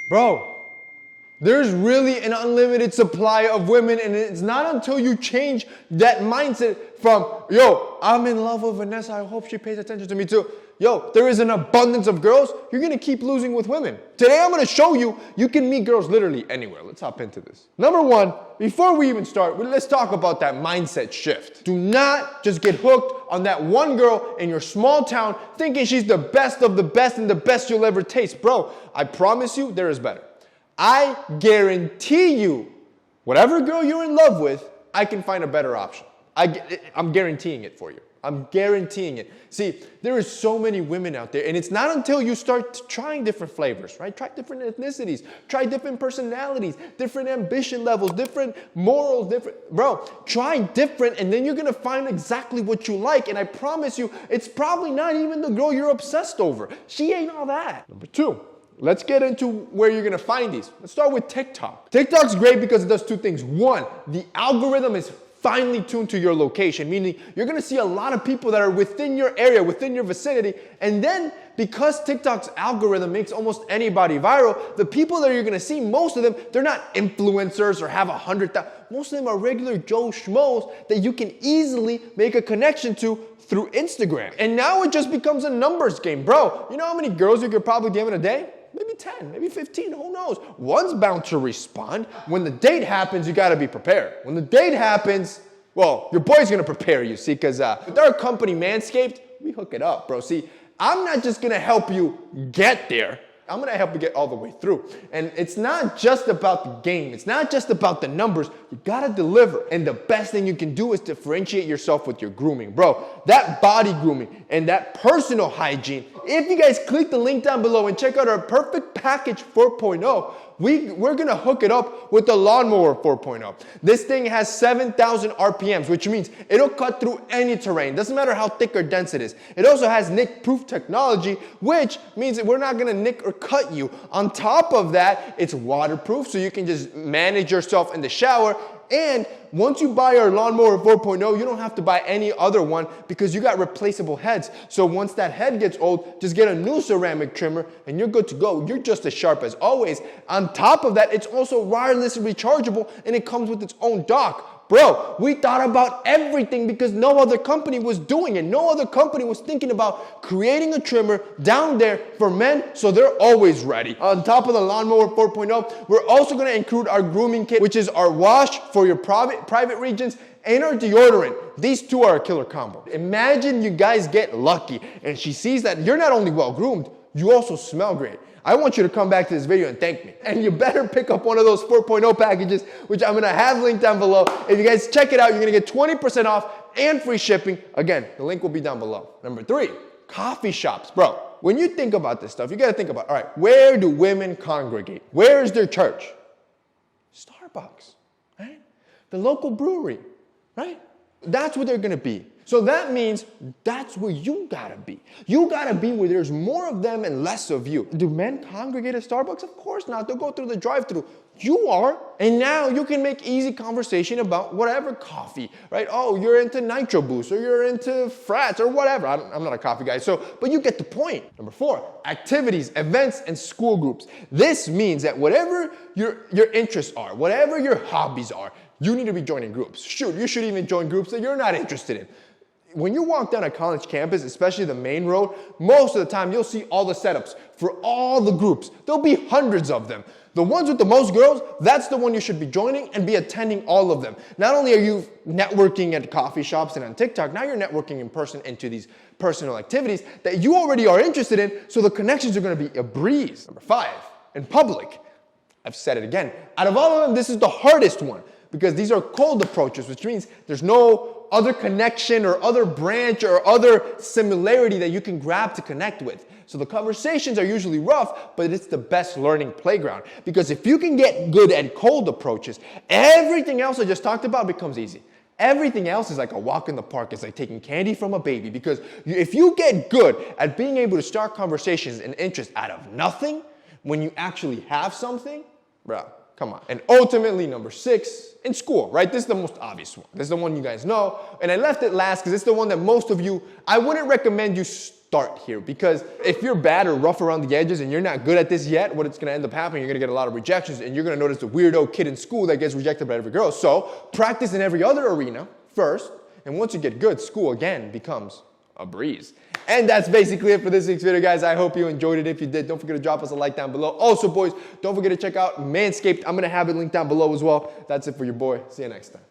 Bro, there's really an unlimited supply of women, and it's not until you change that mindset from, yo, I'm in love with Vanessa, I hope she pays attention to me too. Yo, there is an abundance of girls, you're gonna keep losing with women. Today I'm gonna show you, you can meet girls literally anywhere. Let's hop into this. Number one, before we even start, let's talk about that mindset shift. Do not just get hooked on that one girl in your small town thinking she's the best of the best and the best you'll ever taste. Bro, I promise you, there is better. I guarantee you, whatever girl you're in love with, I can find a better option. I'm guaranteeing it for you. I'm guaranteeing it. See, there are so many women out there, and it's not until you start trying different flavors, right? Try different ethnicities, try different personalities, different ambition levels, different morals, try different, and then you're gonna find exactly what you like, and I promise you, it's probably not even the girl you're obsessed over. She ain't all that. Number two, let's get into where you're gonna find these. Let's start with TikTok. TikTok's great because it does two things. One, the algorithm is finely tuned to your location, meaning you're gonna see a lot of people that are within your area, within your vicinity, and then because TikTok's algorithm makes almost anybody viral, the people that you're gonna see, most of them, they're not influencers or have 100,000. Most of them are regular Joe Schmoes that you can easily make a connection to through Instagram. And now it just becomes a numbers game, bro. You know how many girls you could probably give in a day? Maybe 10, maybe 15, who knows? One's bound to respond. When the date happens, you gotta be prepared. When the date happens, well, your boy's gonna prepare you, see, because with our company, Manscaped, we hook it up, bro. See, I'm not just gonna help you get there, I'm gonna help you get all the way through. And it's not just about the game, it's not just about the numbers, you gotta deliver. And the best thing you can do is differentiate yourself with your grooming. Bro, that body grooming and that personal hygiene, if you guys click the link down below and check out our Perfect Package 4.0, we're gonna hook it up with the Lawnmower 4.0. This thing has 7,000 RPMs, which means it'll cut through any terrain. Doesn't matter how thick or dense it is. It also has nick-proof technology, which means that we're not gonna nick or cut you. On top of that, it's waterproof, so you can just manage yourself in the shower. And once you buy our Lawnmower 4.0, you don't have to buy any other one because you got replaceable heads. So once that head gets old, just get a new ceramic trimmer and you're good to go. You're just as sharp as always. On top of that, it's also wirelessly rechargeable and it comes with its own dock. Bro, we thought about everything because no other company was doing it. No other company was thinking about creating a trimmer down there for men, so they're always ready. On top of the Lawnmower 4.0, we're also gonna include our grooming kit, which is our wash for your private regions and our deodorant. These two are a killer combo. Imagine you guys get lucky and she sees that you're not only well groomed, you also smell great. I want you to come back to this video and thank me. And you better pick up one of those 4.0 packages, which I'm gonna have linked down below. If you guys check it out, you're gonna get 20% off and free shipping. Again, the link will be down below. Number three, coffee shops. Bro, when you think about this stuff, you gotta think about, all right, where do women congregate? Where is their church? Starbucks, right? The local brewery, right? That's where they're gonna be. So that means that's where you gotta be. You gotta be where there's more of them and less of you. Do men congregate at Starbucks? Of course not. They'll go through the drive-thru. You are. And now you can make easy conversation about whatever coffee, right? Oh, you're into Nitro Boost or you're into Frats or whatever. I'm not a coffee guy, but you get the point. Number four, activities, events, and school groups. This means that whatever your interests are, whatever your hobbies are, you need to be joining groups. Shoot, you should even join groups that you're not interested in. When you walk down a college campus, especially the main road, most of the time you'll see all the setups for all the groups. There'll be hundreds of them. The ones with the most girls, that's the one you should be joining and be attending all of them. Not only are you networking at coffee shops and on TikTok, now you're networking in person into these personal activities that you already are interested in, so the connections are gonna be a breeze. Number five, in public. I've said it again. Out of all of them, this is the hardest one because these are cold approaches, which means there's no other connection or other branch or other similarity that you can grab to connect with. So the conversations are usually rough, but it's the best learning playground. Because if you can get good at cold approaches, everything else I just talked about becomes easy. Everything else is like a walk in the park. It's like taking candy from a baby. Because if you get good at being able to start conversations and interest out of nothing, when you actually have something, bro, come on. And ultimately, number six, in school, right? This is the most obvious one. This is the one you guys know. And I left it last because it's the one that most of you, I wouldn't recommend you start here. Because if you're bad or rough around the edges and you're not good at this yet, what it's gonna end up happening, you're gonna get a lot of rejections and you're gonna notice the weirdo kid in school that gets rejected by every girl. So practice in every other arena first, and once you get good, school again becomes a breeze. And that's basically it for this week's video, guys. I hope you enjoyed it. If you did, don't forget to drop us a like down below. Also, boys, don't forget to check out Manscaped. I'm gonna have it linked down below as well. That's it for your boy. See you next time.